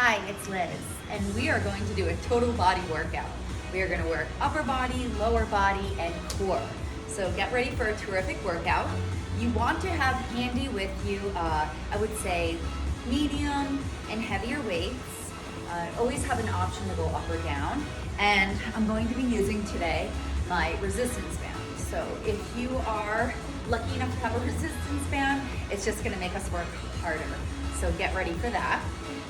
Hi, it's Liz, and we are going to do a total body workout. We are going to work upper body, lower body, and core. So get ready for a terrific workout. You want to have handy with you, I would say, medium and heavier weights. Always have an option to go up or down. And I'm going to be using today my resistance band. So if you are lucky enough to have a resistance band, it's just going to make us work harder. So get ready for that.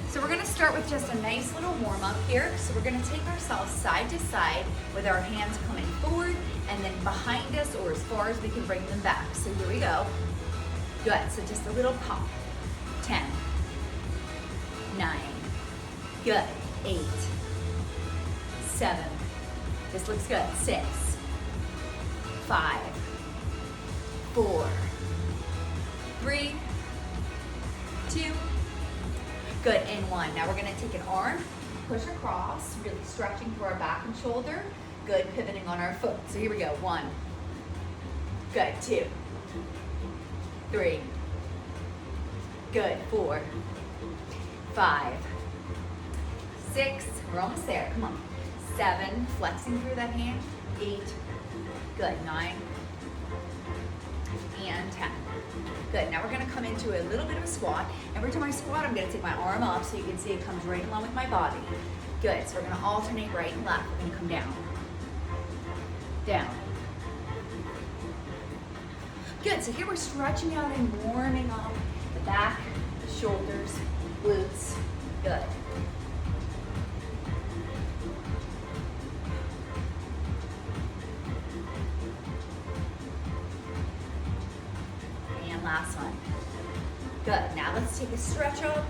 So we're gonna start with just a nice little warm up here. So we're gonna take ourselves side to side with our hands coming forward and then behind us or as far as we can bring them back. So here we go. Good, so just a little pump. 10, 9, good, 8, 7, this looks good, 6, 5, 4, 3, 2, good, and 1. Now we're gonna take an arm, push across, really stretching through our back and shoulder. Good, pivoting on our foot. So here we go, 1. Good, 2. 3. Good, 4. 5. 6, we're almost there, come on. 7, flexing through that hand. 8, good, 9. And 10. Good, now we're gonna come into a little bit of a squat. Every time I squat, I'm gonna take my arm up so you can see it comes right along with my body. Good, so we're gonna alternate right and left. We're gonna come down. Down. Good, so here we're stretching out and warming up the back, the shoulders, glutes. Good. Last one. Good, now let's take a stretch up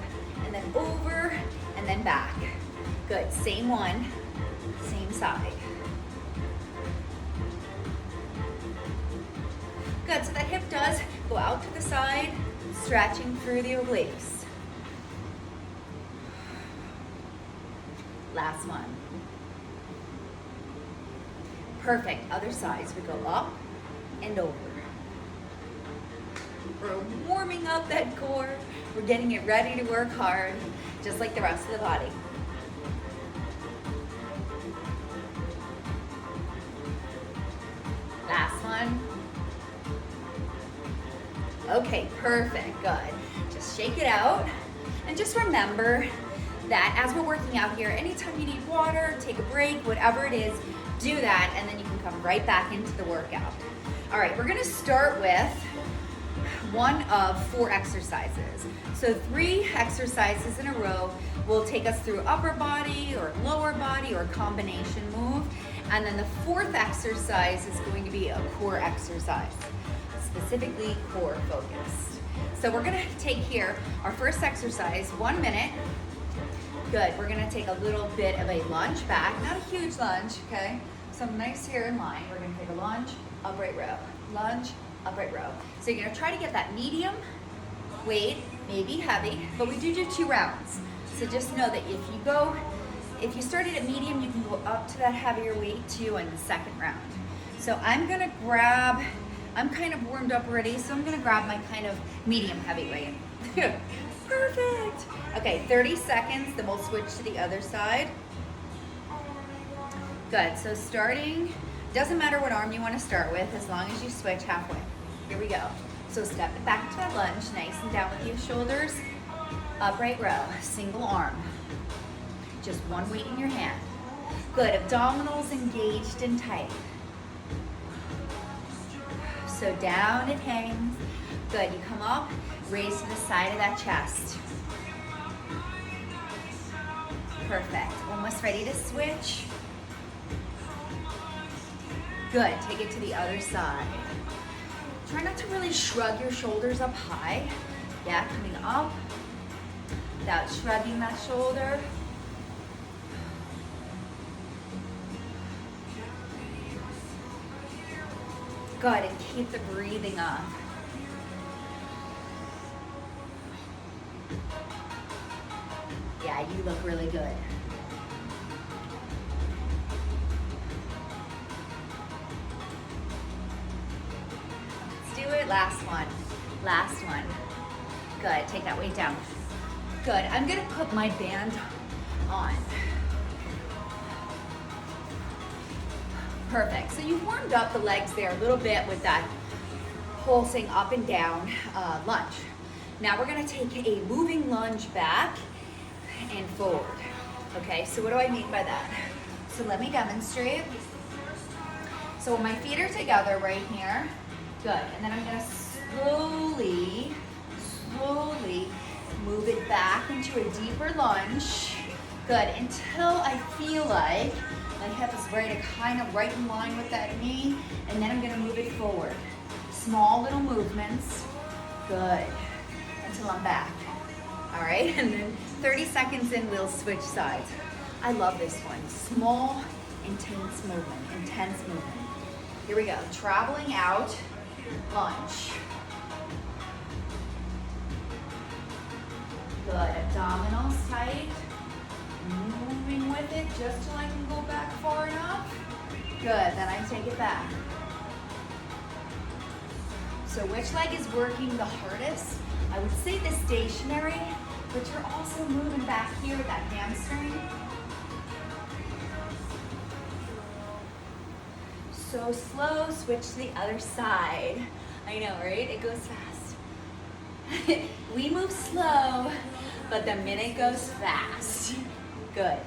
and then over and then back. Good, same one, same side. Good, so that hip does go out to the side, stretching through the obliques. Last one. Perfect, other sides. We go up and over. We're warming up that core. We're getting it ready to work hard, just like the rest of the body. Last one. Okay, perfect, good. Just shake it out. And just remember that as we're working out here, anytime you need water, take a break, whatever it is, do that, and then you can come right back into the workout. All right, we're gonna start with one of 4 exercises. So 3 exercises in a row will take us through upper body or lower body or combination move. And then the 4th exercise is going to be a core exercise, specifically core focused. So we're gonna take here our first exercise, 1 minute. Good, we're gonna take a little bit of a lunge back, not a huge lunge, okay? So nice here in line. We're gonna take a lunge, upright row, lunge, upright row. So you're gonna try to get that medium weight, maybe heavy, but we do 2 rounds. So just know that if you started at medium, you can go up to that heavier weight too in the second round. So I'm kind of warmed up already, so I'm gonna grab my kind of medium heavy weight. Perfect. Okay, 30 seconds, then we'll switch to the other side. Good, so starting, doesn't matter what arm you want to start with as long as you switch halfway. Here we go. So step it back to that lunge, nice and down with your shoulders. Upright row, single arm. Just one weight in your hand. Good, abdominals engaged and tight. So down it hangs. Good, you come up, raise to the side of that chest. Perfect, almost ready to switch. Good, take it to the other side. Try not to really shrug your shoulders up high. Yeah, coming up without shrugging that shoulder. Good, and keep the breathing up. Yeah, you look really good. Last one. Good, take that weight down. Good. I'm gonna put my band on. Perfect. So you've warmed up the legs there a little bit with that pulsing up and down lunge. Now we're gonna take a moving lunge back and forward. Okay, so what do I mean by that? So let me demonstrate. So my feet are together right here. Good, and then I'm gonna slowly move it back into a deeper lunge. Good, until I feel like my hip is ready to kind of right in line with that knee, and then I'm gonna move it forward. Small little movements. Good, until I'm back. All right, and then 30 seconds in, we'll switch sides. I love this one. Small, intense movement. Here we go, traveling out, lunge. Good, abdominals tight. Moving with it just till I can go back far enough. Good, then I take it back. So which leg is working the hardest? I would say the stationary, but you're also moving back here, that hamstring. So slow, switch to the other side. I know, right? It goes fast. We move slow, but the minute goes fast. Good.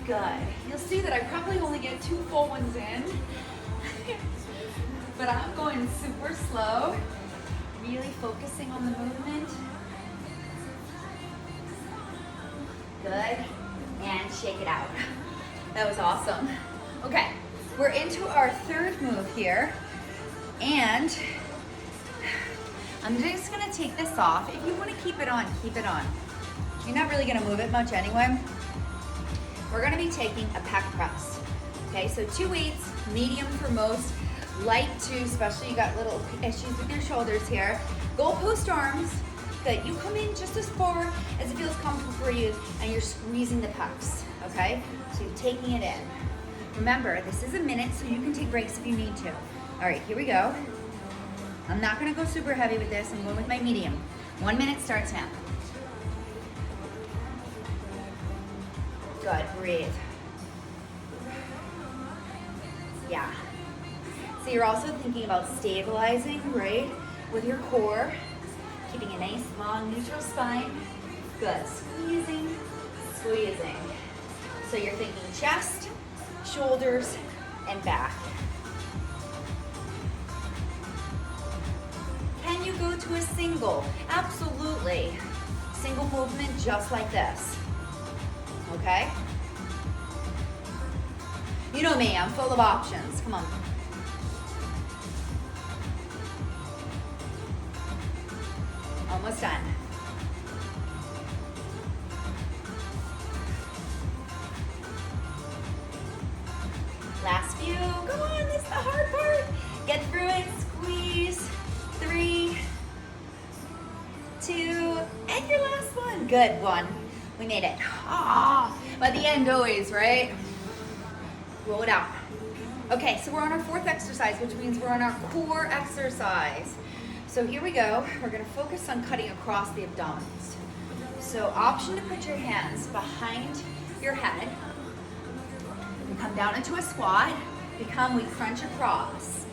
Good. You'll see that I probably only get 2 full ones in, but I'm going super slow, really focusing on the movement. Good. And shake it out. That was awesome. Okay, we're into our third move here, and I'm just gonna take this off. If you wanna keep it on, keep it on. You're not really gonna move it much anyway. We're gonna be taking a pec press. Okay, so 2 weights, medium for most, light too, especially you got little issues with your shoulders here. Goalpost arms. Good, you come in just as far as it feels comfortable for you, and you're squeezing the pecs, okay? So you're taking it in. Remember, this is a minute, so you can take breaks if you need to. All right, here we go. I'm not gonna go super heavy with this, I'm going with my medium. 1 minute starts now. Good, breathe. Yeah. So you're also thinking about stabilizing, right, with your core. Keeping a nice, long, neutral spine. Good, squeezing. So you're thinking chest, shoulders, and back. Can you go to a single? Absolutely. Single movement just like this. Okay? You know me, I'm full of options. Come on. Almost done. Last few. Come on, this is the hard part. Get through it. Squeeze. 3, 2, and your last one. Good one. We made it. Ah, by the end always, right? Roll it out. Okay, so we're on our 4th exercise, which means we're on our core exercise. So here we go. We're gonna focus on cutting across the abdominals. So option to put your hands behind your head. You come down into a squat. We crunch across.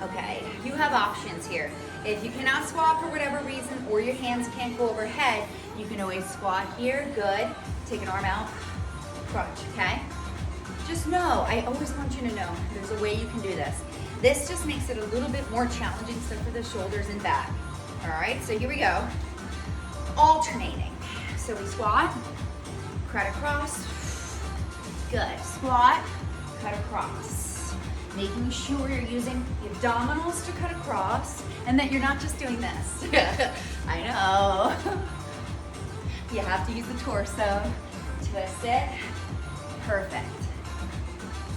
Okay, you have options here. If you cannot squat for whatever reason, or your hands can't go overhead, you can always squat here. Good. Take an arm out. Crunch, okay? Just know, I always want you to know, there's a way you can do this. This just makes it a little bit more challenging, so for the shoulders and back. All right, so here we go. Alternating. So we squat, cut across. Good, squat, cut across. Making sure you're using the abdominals to cut across, and that you're not just doing this. I know. You have to use the torso. Twist it. Perfect.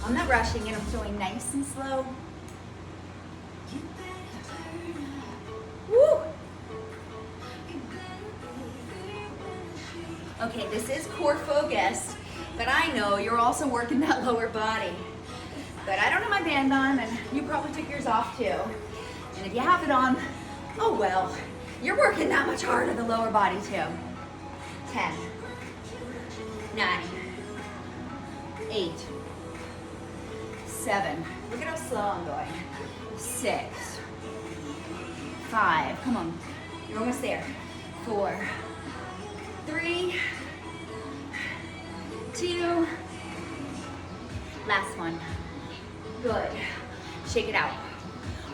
I'm not rushing it, I'm going nice and slow. Woo! Okay, this is core focused, but I know you're also working that lower body. But I don't have my band on, and you probably took yours off too. And if you have it on, Oh well, you're working that much harder the lower body too. 10, 9, 8, 7. Look at how slow I'm going. 6, 5. Come on, you're almost there. 4, 3, 2. Last one. Good. Shake it out.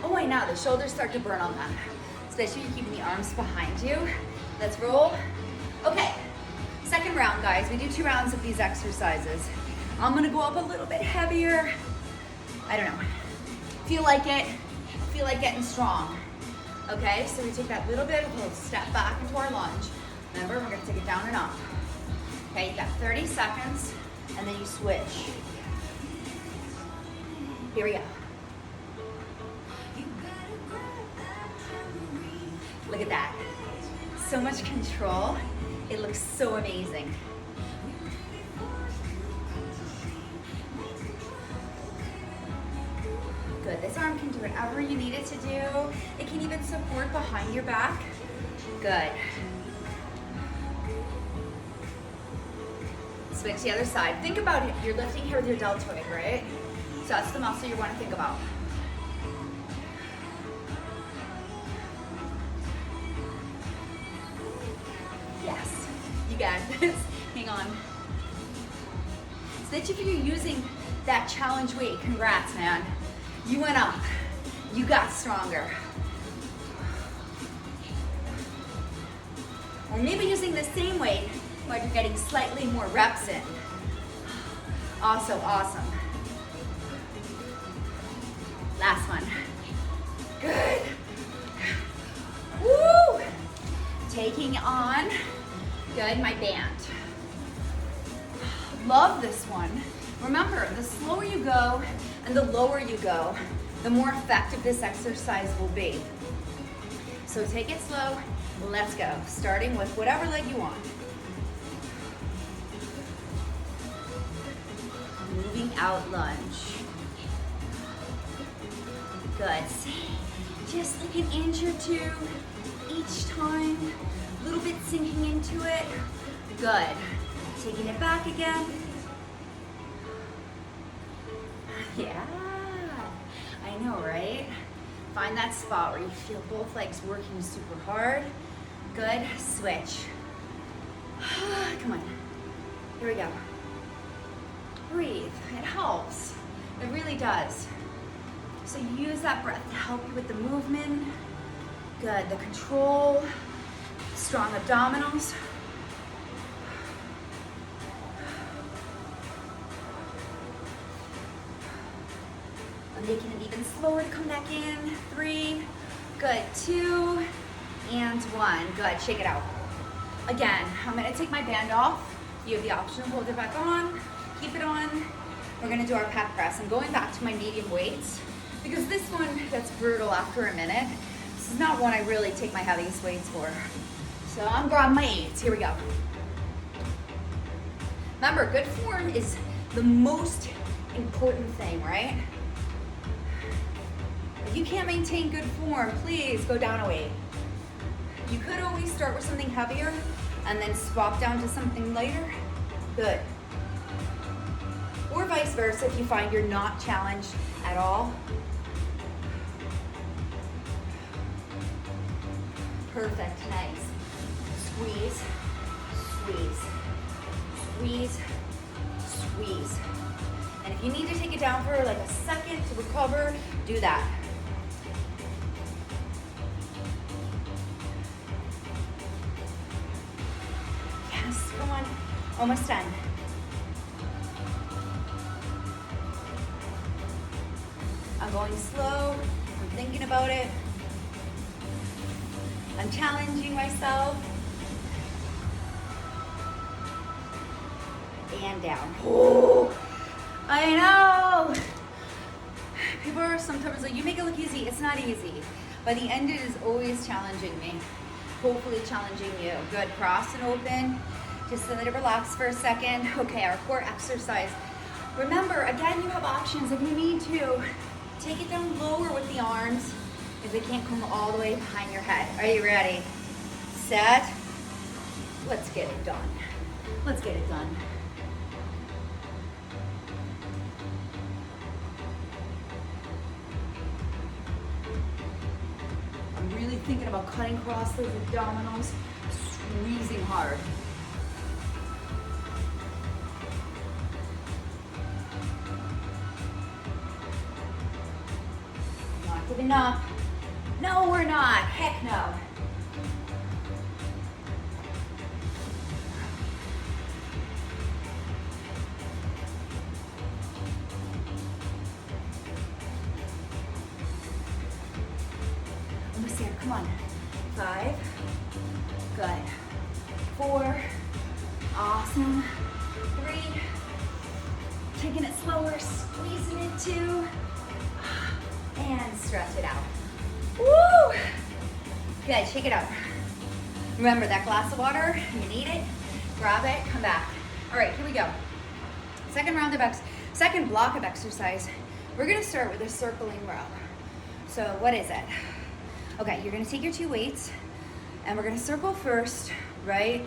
Oh, I know, the shoulders start to burn on that. Especially if you're keeping the arms behind you. Let's roll. Okay, second round, guys. We do 2 rounds of these exercises. I'm gonna go up a little bit heavier. I don't know. Feel like it. Feel like getting strong. Okay, so we take that little bit of a step back into our lunge. Remember, we're gonna take it down and up. Okay, you got 30 seconds, and then you switch. Here we go. Look at that. So much control. It looks so amazing. Good. This arm can do whatever you need it to do. It can even support behind your back. Good. Switch the other side. Think about it. You're lifting here with your deltoid, right? So that's the muscle you want to think about. Yes, you got this. Hang on. So that if you're using that challenge weight, congrats, man. You went up. You got stronger. Or maybe using the same weight, but you're getting slightly more reps in. Also awesome. Last one. Good. Woo! Taking on, good, my band. Love this one. Remember, the slower you go and the lower you go, the more effective this exercise will be. So take it slow, let's go. Starting with whatever leg you want. Moving out lunge. Good. Just like an inch or two each time. A little bit sinking into it. Good. Taking it back again. Yeah. I know, right? Find that spot where you feel both legs working super hard. Good. Switch. Come on. Here we go. Breathe. It helps. It really does. So use that breath to help you with the movement. Good. The control. Strong abdominals. I'm making it even slower to come back in. 3. Good. 2 and 1. Good. Shake it out. Again, I'm going to take my band off. You have the option to hold it back on. Keep it on. We're going to do our pec press. I'm going back to my medium weights because this one gets brutal after a minute. This is not one I really take my heaviest weights for. So I'm grabbing my 8s. Here we go. Remember, good form is the most important thing, right? If you can't maintain good form, please go down a weight. You could always start with something heavier and then swap down to something lighter. Good. Or vice versa if you find you're not challenged at all. Perfect, nice. Squeeze, squeeze, squeeze, squeeze. And if you need to take it down for like a second to recover, do that. Yes, come on, almost done. I'm going slow, I'm thinking about it. I'm challenging myself. And down. Oh, I know. People are sometimes like, you make it look easy. It's not easy. By the end, it is always challenging me. Hopefully challenging you. Good, cross and open. Just let it relax for a second. Okay, our core exercise. Remember, again, you have options if you need to. Take it down lower with the arms. is they can't come all the way behind your head. Are you ready? Set. Let's get it done. Let's get it done. I'm really thinking about cutting across those abdominals, squeezing hard. Not giving up. No, we're not. Heck no. Almost there. Come on. 5. Good. 4. Awesome. 3. Taking it slower. Squeezing it. 2. And stretch it out. Woo! Good, shake it out. Remember that glass of water, you need it, grab it, come back. All right, here we go. Second block of exercise. We're gonna start with a circling row. So what is it? Okay, you're gonna take your 2 weights and we're gonna circle first, right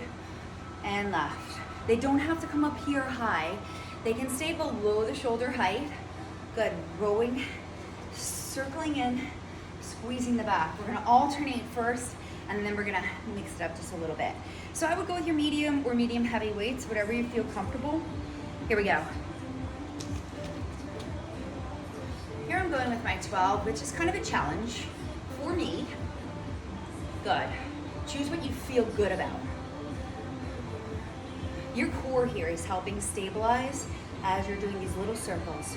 and left. They don't have to come up here high. They can stay below the shoulder height. Good, rowing, circling in, squeezing the back. We're gonna alternate first, and then we're gonna mix it up just a little bit. So I would go with your medium or medium heavy weights, whatever you feel comfortable. Here we go. Here I'm going with my 12, which is kind of a challenge for me. Good. Choose what you feel good about. Your core here is helping stabilize as you're doing these little circles.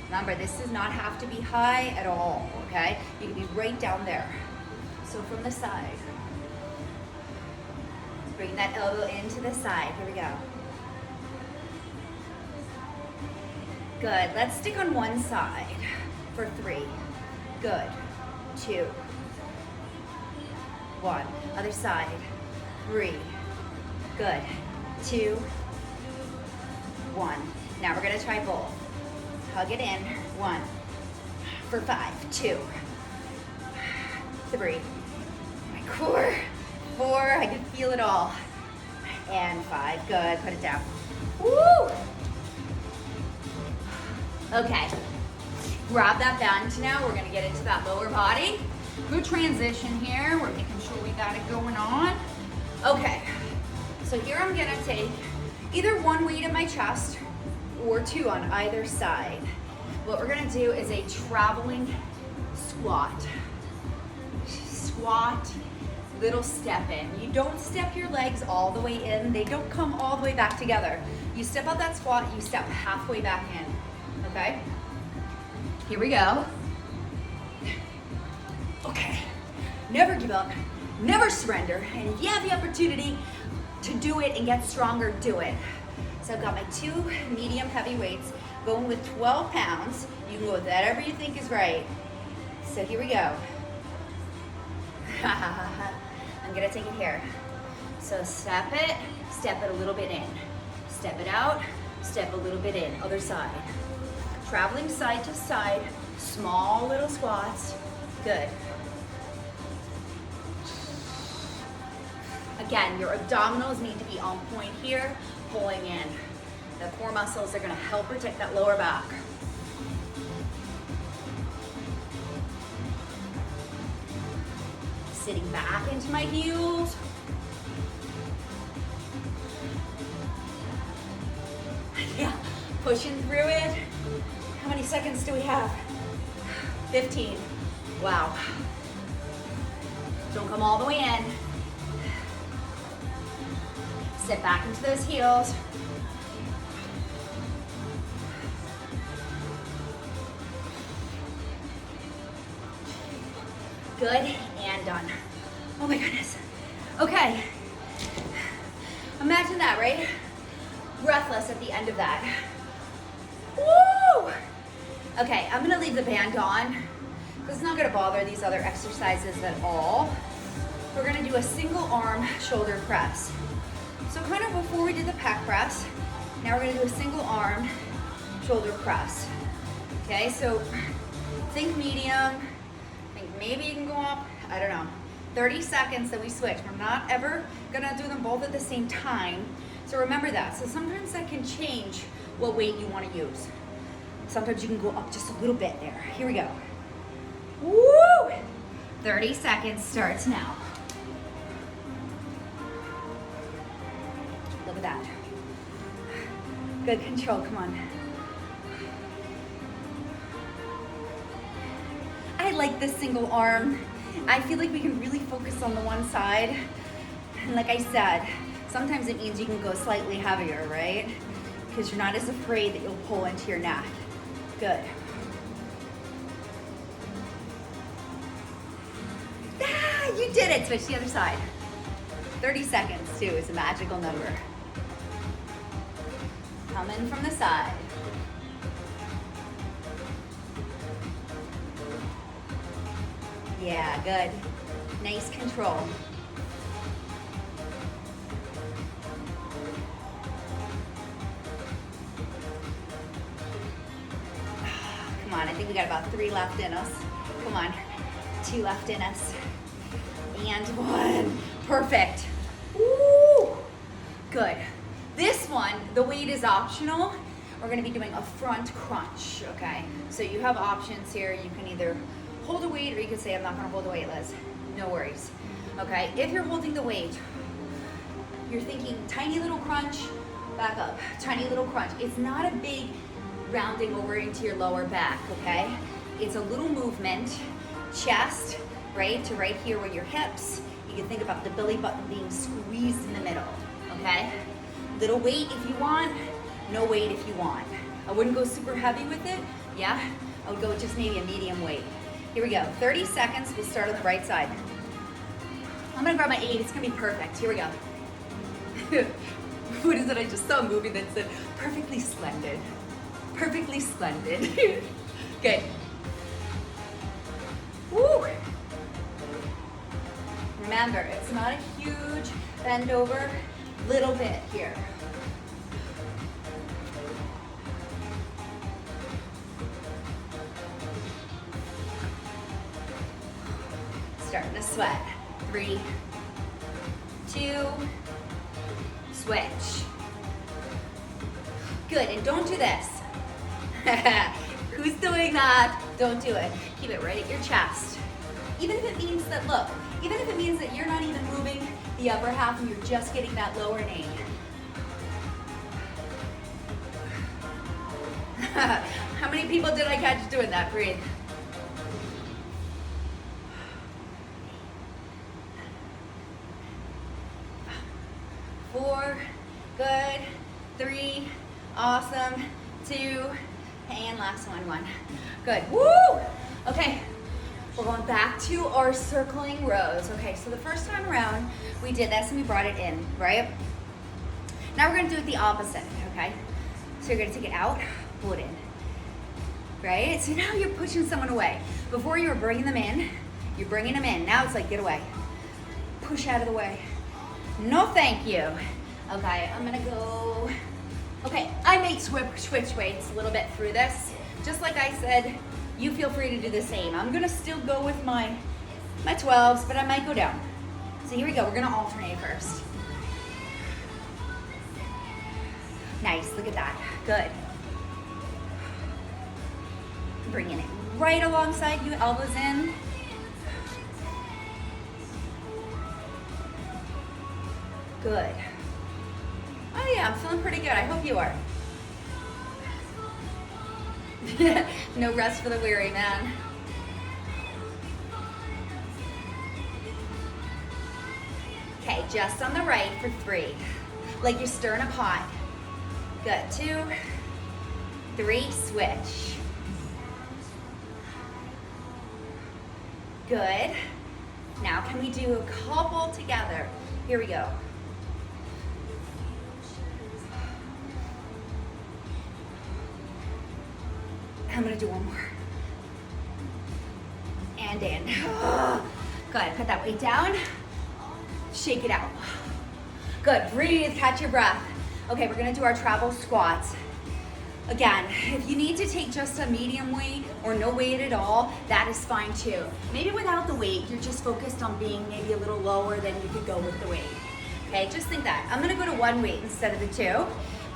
Remember, this does not have to be high at all, okay? You can be right down there. So from the side, bring that elbow into the side. Here we go. Good, let's stick on one side for 3. Good, 2, 1. Other side, 3. Good, 2, 1. Now we're gonna try both. Hug it in. 1 for 5, 2, 3. My core. 4, I can feel it all. And 5, good, put it down. Woo! Okay, grab that bend now. We're gonna get into that lower body. Good transition here. We're making sure we got it going on. Okay, so here I'm gonna take either 1 weight at my chest or 2 on either side. What we're gonna do is a traveling squat. Squat, little step in. You don't step your legs all the way in. They don't come all the way back together. You step out that squat, you step halfway back in, okay? Here we go. Okay, never give up, never surrender, and if you have the opportunity to do it and get stronger, do it. So I've got my 2 medium heavy weights, going with 12 pounds. You can go with whatever you think is right. So here we go. I'm gonna take it here. So step it a little bit in. Step it out, step a little bit in. Other side. Traveling side to side, small little squats. Good. Again, your abdominals need to be on point here, pulling in. The core muscles are gonna help protect that lower back. Sitting back into my heels. Yeah, pushing through it. How many seconds do we have? 15. Wow. Don't come all the way in. Sit back into those heels. Good, and done. Oh my goodness. Okay. Imagine that, right? Breathless at the end of that. Woo! Okay, I'm gonna leave the band on. This is not gonna bother these other exercises at all. We're gonna do a single arm shoulder press. So kind of before we did the pec press, now we're gonna do a single arm shoulder press. Okay, so think medium, think maybe you can go up, I don't know. 30 seconds, then we switch. We're not ever gonna do them both at the same time. So remember that. So sometimes that can change what weight you wanna use. Sometimes you can go up just a little bit there. Here we go. Woo! 30 seconds starts now. Look at that. Good control, come on. I like this single arm. I feel like we can really focus on the one side. And like I said, sometimes it means you can go slightly heavier, right? Because you're not as afraid that you'll pull into your neck. Good. Ah, you did it. Switch to the other side. 30 seconds too is a magical number. Come in from the side. Yeah, good. Nice control. Come on, I think we got about 3 left in us. Come on, 2 left in us. And 1. Perfect. Woo! Good. This one, the weight is optional. We're gonna be doing a front crunch, okay? So you have options here. You can either hold a weight or you can say, I'm not gonna hold the weight, Liz. No worries, okay? If you're holding the weight, you're thinking tiny little crunch, back up, tiny little crunch. It's not a big rounding over into your lower back, okay? It's a little movement, chest, right, to right here where your hips. You can think about the belly button being squeezed in the middle, okay? Little weight if you want, no weight if you want. I wouldn't go super heavy with it, yeah? I would go with just maybe a medium weight. Here we go, 30 seconds, we'll start on the right side. I'm gonna grab my 8, it's gonna be perfect, here we go. What is it, I just saw a movie that said, perfectly splendid. Perfectly splendid. Good. Woo! Remember, it's not a huge bend over, little bit here. Starting to sweat. 3, 2, switch. Good, and don't do this. Who's doing that? Don't do it. Keep it right at your chest. Even if it means that, look, even if it means that you're not even moving the upper half and you're just getting that lower knee. How many people did I catch doing that? Breathe. Four, good. 3, awesome. 2, and last one, 1. Good, woo! Okay, we're going back to our circling rows. Okay, so the first time around, we did this and we brought it in, right? Now we're gonna do it the opposite, okay? So you're gonna take it out, pull it in, right? So now you're pushing someone away. Before you were bringing them in, you're bringing them in. Now it's like, get away. Push out of the way. No, thank you. Okay, I'm gonna go. Okay, I may switch weights a little bit through this. Just like I said, you feel free to do the same. I'm gonna still go with my 12s, but I might go down. So here we go, we're gonna alternate first. Nice, look at that, good. Bringing it right alongside you, elbows in. Good. Oh yeah, I'm feeling pretty good. I hope you are. No rest for the weary, man. Okay, just on the right for 3. Like you're stirring a pot. Good, 2, 3, switch. Good. Now can we do a couple together? Here we go. I'm gonna do one more. And in. Good, put that weight down. Shake it out. Good, breathe, catch your breath. Okay, we're gonna do our travel squats. Again, if you need to take just a medium weight or no weight at all, that is fine too. Maybe without the weight, you're just focused on being maybe a little lower than you could go with the weight. Okay, just think that. I'm gonna go to one weight instead of the two,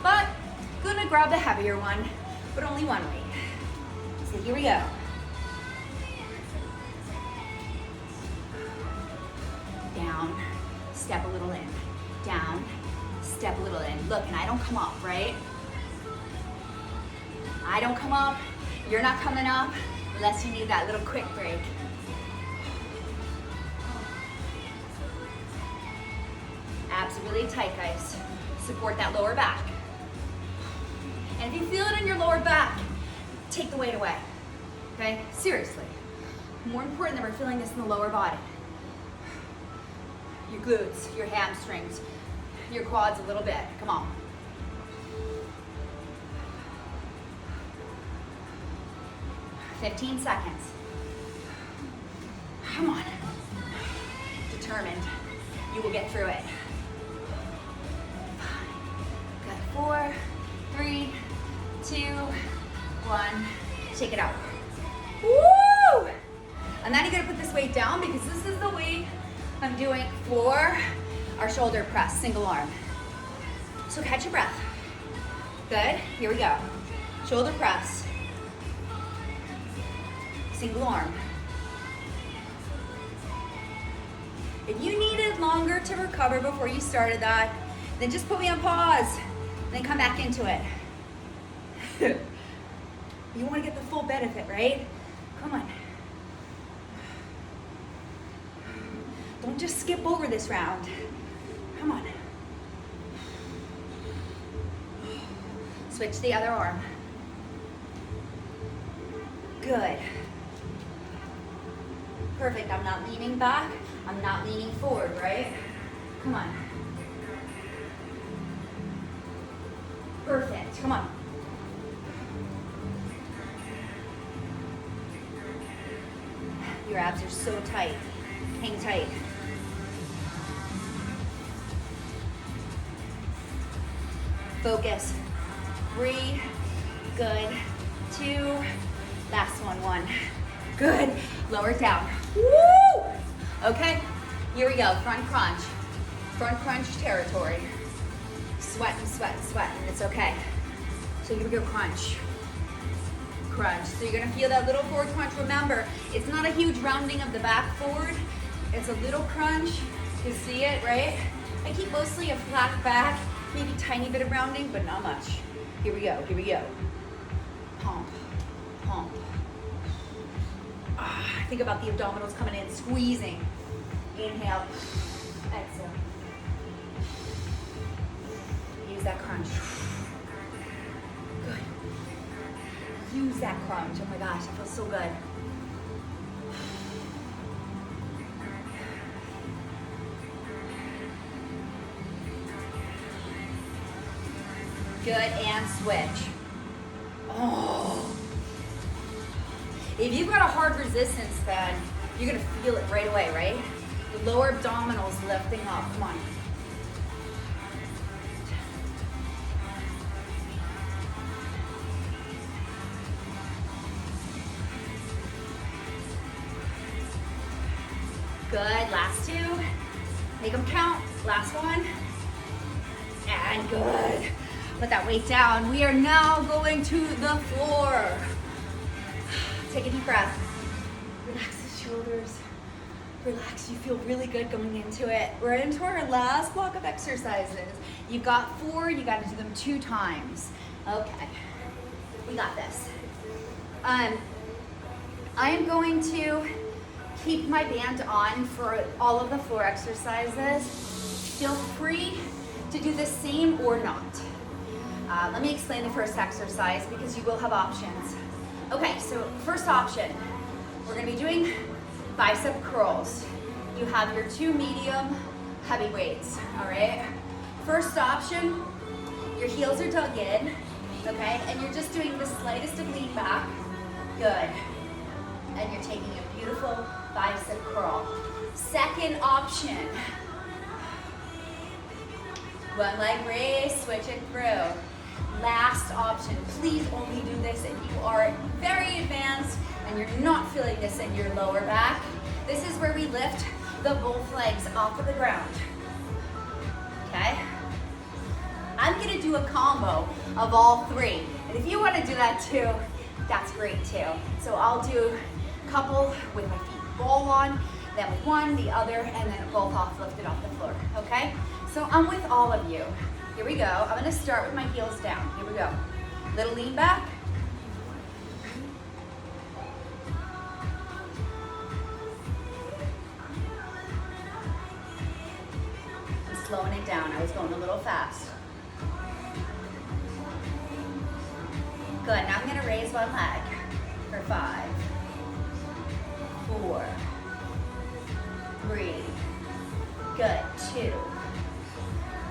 but I'm gonna grab the heavier one, but only one weight. So here we go. Down, step a little in. Down, step a little in. Look, and I don't come up, right? I don't come up, you're not coming up, unless you need that little quick break. Abs are really tight, guys. Support that lower back. And if you feel it in your lower back, take the weight away, okay? Seriously. More important that we're feeling this in the lower body. Your glutes, your hamstrings, your quads a little bit, come on. "15 seconds. Come on. Determined. You will get through it. 5. Good. 4, 3, 2, 1. Shake it out. Woo! And then you're gonna put this weight down because this is the weight I'm doing for our shoulder press, single arm. So catch your breath. Good. Here we go. Shoulder press. Single arm. If you needed longer to recover before you started that, then just put me on pause, then come back into it. You want to get the full benefit, right? Come on. Don't just skip over this round. Come on. Switch the other arm. Good. Perfect. I'm not leaning back. I'm not leaning forward, right? Come on. Perfect. Come on. Your abs are so tight. Hang tight. Focus. 3. Good. 2. Last one. 1. Good. Lower it down. Woo! Okay, here we go. Front crunch. Front crunch territory. Sweating, sweating, sweating. It's okay. So here we go, crunch. Crunch. So you're gonna feel that little forward crunch. Remember, it's not a huge rounding of the back forward. It's a little crunch. You see it, right? I keep mostly a flat back, maybe tiny bit of rounding, but not much. Here we go, here we go. Pump, pump. Think about the abdominals coming in, squeezing. Inhale, exhale. Use that crunch. Good. Use that crunch. Oh my gosh, it feels so good. Good, and switch. Oh. If you've got a hard resistance, then you're gonna feel it right away, right? The lower abdominals lifting up, come on. Good, last 2. Make them count, last one. And good. Put that weight down. We are now going to the floor. Take a deep breath. Relax the shoulders. Relax, you feel really good going into it. We're into our last block of exercises. You've got 4, you gotta do them 2 times. Okay, we got this. I am going to keep my band on for all of the floor exercises. Feel free to do the same or not. Let me explain the first exercise because you will have options. Okay, so first option, we're gonna be doing bicep curls. You have your 2 medium heavy weights, all right? First option, your heels are dug in, okay? And you're just doing the slightest of lean back. Good. And you're taking a beautiful bicep curl. Second option, one leg raise, switch it through. Last option. Please only do this if you are very advanced and you're not feeling this in your lower back. This is where we lift the both legs off of the ground. Okay? I'm gonna do a combo of all three. And if you wanna do that too, that's great too. So I'll do a couple with my feet ball on, then with one, the other, and then both off, lifted off the floor, okay? So I'm with all of you. Here we go. I'm gonna start with my heels down. Here we go. Little lean back. I'm slowing it down. I was going a little fast. Good, now I'm gonna raise one leg for 5, 4, 3, good, 2.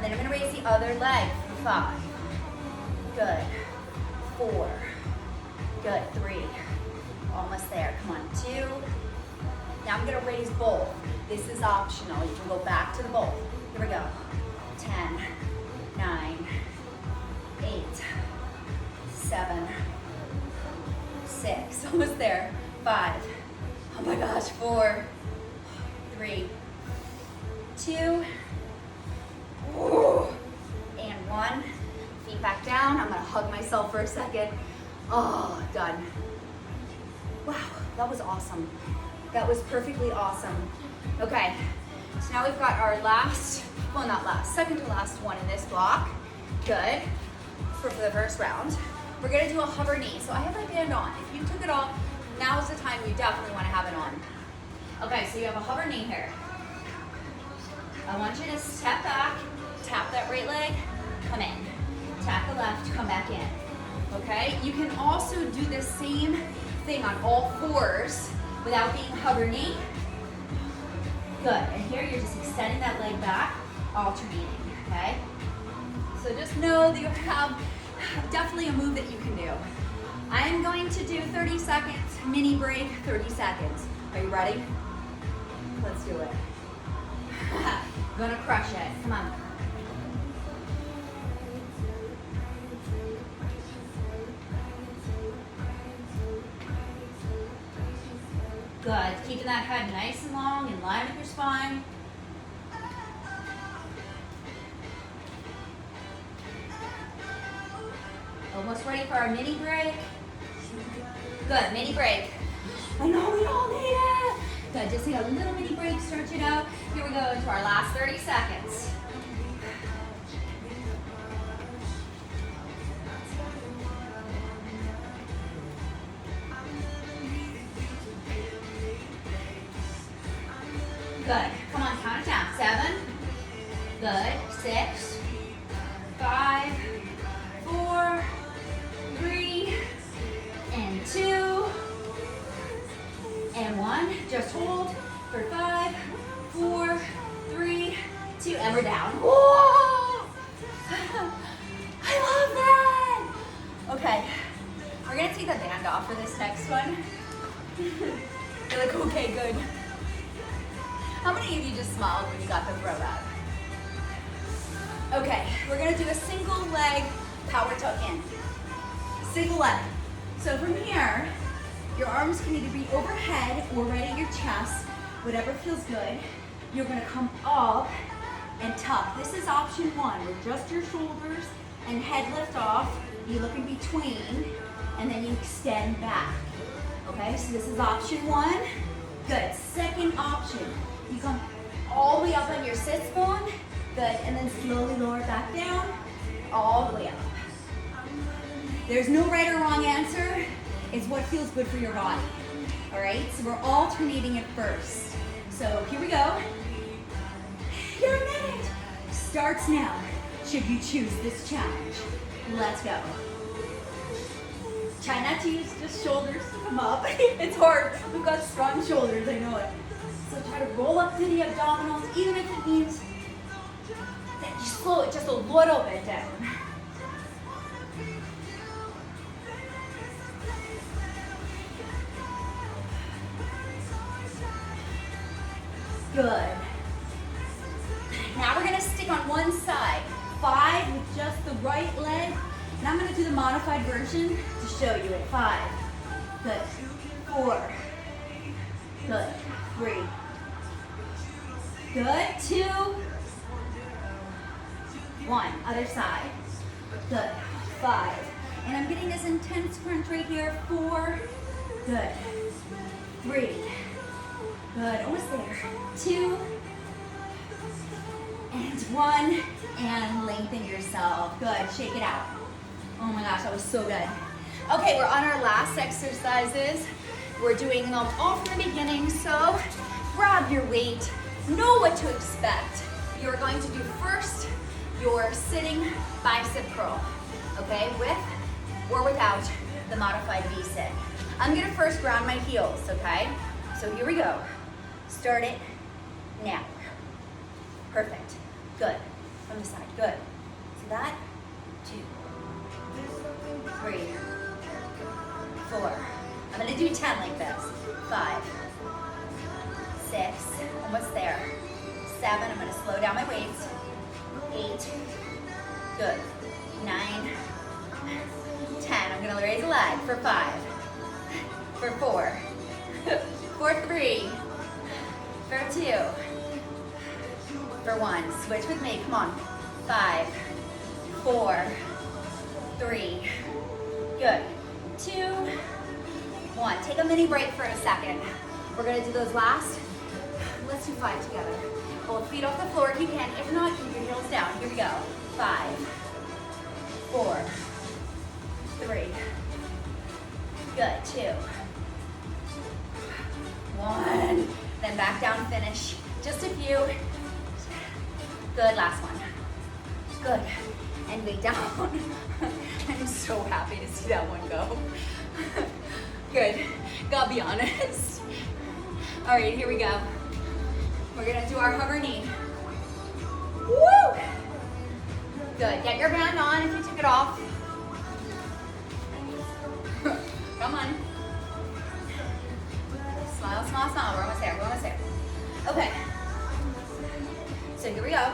Then I'm gonna raise the other leg for 5, good, 4, good, 3, almost there, come on, 2. Now I'm gonna raise both. This is optional, you can go back to the both. Here we go, 10, 9, 8, 7, 6, almost there, 5, oh my gosh, 4, 3, 2, and 1. Feet back down. I'm gonna hug myself for a second. Oh, done. Wow, that was awesome. That was perfectly awesome. Okay, so now we've got our last, well not last, second to last one in this block. Good, for the first round. We're gonna do a hover knee. So I have my band on. If you took it off, now's the time you definitely wanna have it on. Okay, so you have a hover knee here. I want you to step back, tap that right leg, come in. Tap the left, come back in. Okay? You can also do the same thing on all fours without being hover knee. Good, and here you're just extending that leg back, alternating, okay? So just know that you have definitely a move that you can do. I am going to do 30 seconds, mini break, 30 seconds. Are you ready? Let's do it. Gonna crush it, come on. Good, keeping that head nice and long, in line with your spine. Almost ready for our mini break. Good, mini break. I know we all need it. Good, just take a little mini break, stretch it out. Here we go into our last 30 seconds. Good, come on, count it down. 7, good, 6, 5, 4, 3, and 2, and 1. Just hold for 5, 4, 3, 2, and we're down. Whoa! I love that! Okay, we're gonna take the band off for this next one. You're like, okay, good. How many of you just smiled when you got the throw back? Okay, we're gonna do a single leg power tuck in. Single leg. So from here, your arms can either be overhead or right at your chest, whatever feels good. You're gonna come up and tuck. This is option 1, with just your shoulders and head lift off. You look in between, and then you extend back. Okay, so this is option 1. Good, second option. You come all the way up on your sits bone. Good, and then slowly lower it back down, all the way up. There's no right or wrong answer. It's what feels good for your body. All right, so we're alternating it first. So here we go. Your minute starts now, should you choose this challenge. Let's go. Try not to use just shoulders to come up. It's hard. We've got strong shoulders, I know it. So try to roll up to the abdominals, even if it means that you slow it just a little bit down. Good. Now we're gonna stick on one side. 5 with just the right leg And I'm gonna do the modified version to show you it. 5, good, 4, good, 3, good, 2, 1, other side, good, 5, and I'm getting this intense crunch right here, 4, good, 3, good, almost there, 2, and 1, and lengthen yourself, good, shake it out. Oh my gosh, that was so good. Okay, we're on our last exercises. We're doing them all from the beginning, so grab your weight, know what to expect. You're going to do first your sitting bicep curl, okay, with or without the modified V-sit. I'm gonna first ground my heels, okay? So here we go. Start it now. Perfect, good. From the side, good. So that, 2, 3, 4. I'm gonna do 10 like this. 5, 6, almost there. 7, I'm gonna slow down my weights. 8, good. 9, 10, I'm gonna raise a leg for 5, for 4, for 3, for 2, for 1. Switch with me, come on. 5, 4, 3, good. 2, 1. Take a mini break for a second. We're gonna do those last. Let's do 5 together. Both feet off the floor if you can. If not, keep your heels down. Here we go. 5, 4, 3, good. 2, 1. Then back down, finish. Just a few. Good, last one. Good. And weight down. I'm so happy to see that one go. Good. Gotta be honest. All right, here we go. We're gonna do our hover knee. Woo! Good. Get your band on if you took it off. Come on. Smile, smile, smile. We're almost there. We're almost there. Okay. So here we go.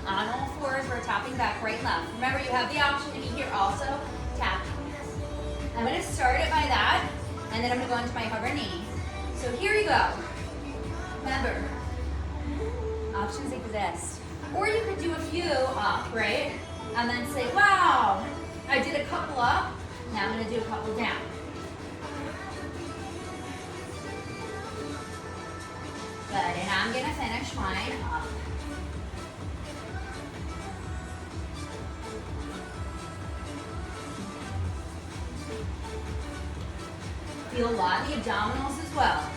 On all fours, we're tapping back right and left. Remember, you have the option to be here also. Tap. I'm going to start it by that, and then I'm going to go into my hover knee. So here you go. Remember, options exist. Or you could do a few up, right? And then say, wow, I did a couple up. Now I'm going to do a couple down. Good, and I'm going to finish mine up. Feel a lot in the abdominals as well.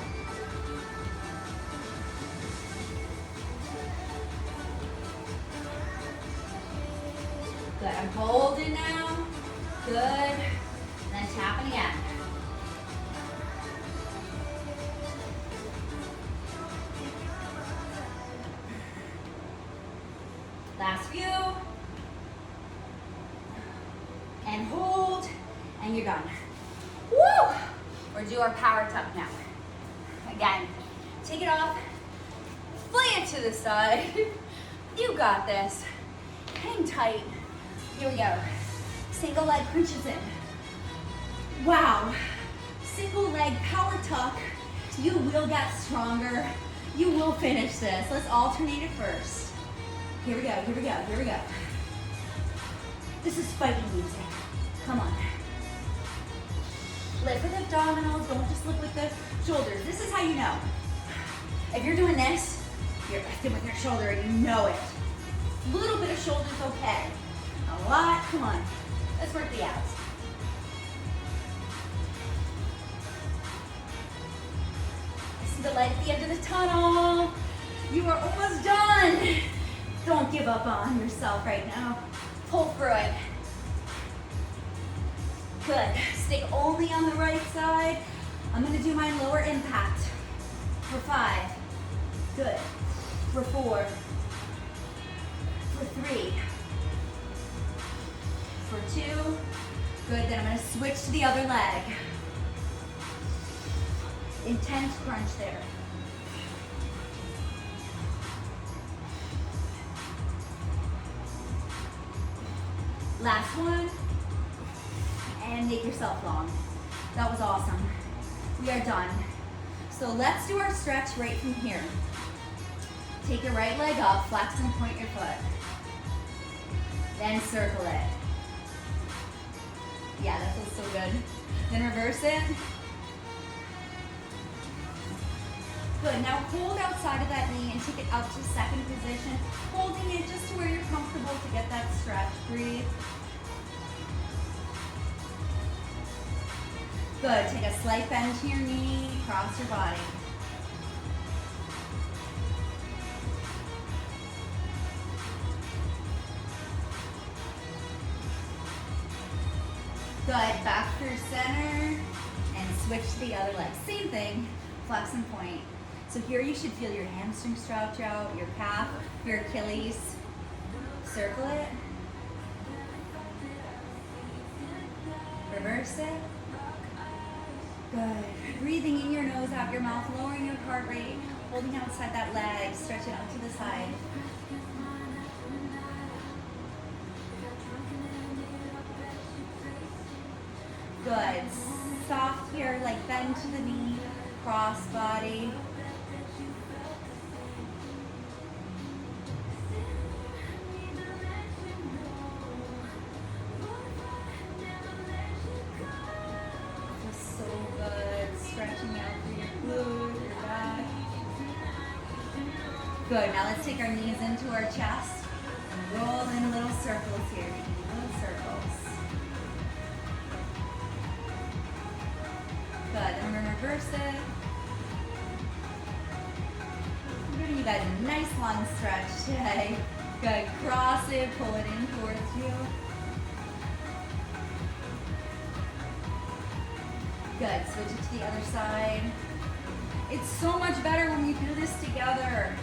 Good, I'm holding now. Good, and then tapping again. Last few. And hold, and you're done. Woo! Or do our power tuck now. Again, take it off, fling it to the side. You got this. Hang tight. Here we go. Single leg crunches in. Wow. Single leg power tuck. You will get stronger. You will finish this. Let's alternate it first. Here we go, here we go, here we go. This is fighting music. Come on. Lift with abdominals, don't just lift with the shoulders. This is how you know. If you're doing this, you're lifting with your shoulder and you know it. A little bit of shoulder's okay. A lot, come on. Let's work the abs. I see the light at the end of the tunnel. You are almost done. Don't give up on yourself right now. Pull through it. Good. Stick only on the right side. I'm going to do my lower impact. For 5. Good. For 4. For 3. For 2. Good. Then I'm going to switch to the other leg. Intense crunch there. Last one. And make yourself long. That was awesome. We are done. So let's do our stretch right from here. Take your right leg up, flex and point your foot. Then circle it. Yeah, that feels so good. Then reverse it. Good, now hold outside of that knee and take it out to second position, holding it just to where you're comfortable to get that stretch. Breathe. Good, take a slight bend to your knee, cross your body. Good, back through center and switch to the other leg. Same thing, flex and point. So here you should feel your hamstring stretch out, your calf, your Achilles. Circle it. Reverse it. Good. Breathing in your nose, out your mouth, lowering your heart rate, holding outside that leg, stretch it out to the side. Good. Soft here, like bend to the knee, cross body. Just so good. Stretching out through your glute, your back. Good. Now let's take our knees into our chest and roll in little circles here. Little circles. Good, then we're gonna reverse it. We're giving you guys a nice long stretch today. Good, cross it, pull it in towards you. Good, switch it to the other side. It's so much better when we do this together.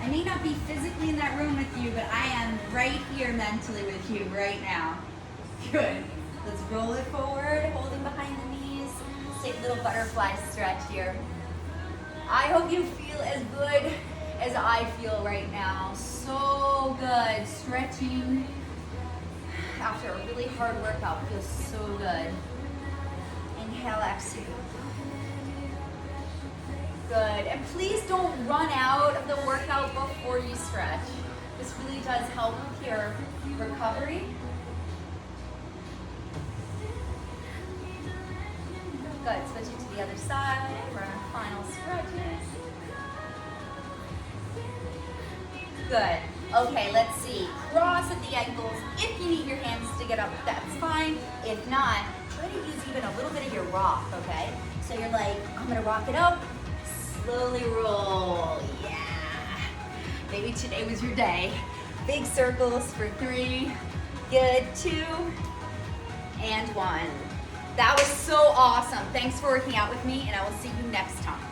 I may not be physically in that room with you, but I am right here mentally with you right now. Good. Let's roll it forward, holding behind the knees. Take a little butterfly stretch here. I hope you feel as good as I feel right now. So good. Stretching after a really hard workout feels so good. Inhale, exhale. Good. And please don't run out of the workout before you stretch. This really does help with your recovery. Good, switch it to the other side for our final stretches. Good. Okay, let's see. Cross at the ankles. If you need your hands to get up, that's fine. If not, try to use even a little bit of your rock, okay? So you're like, I'm gonna rock it up, slowly roll. Yeah. Maybe today was your day. Big circles for 3. Good, 2, and 1. That was so awesome. Thanks for working out with me, and I will see you next time.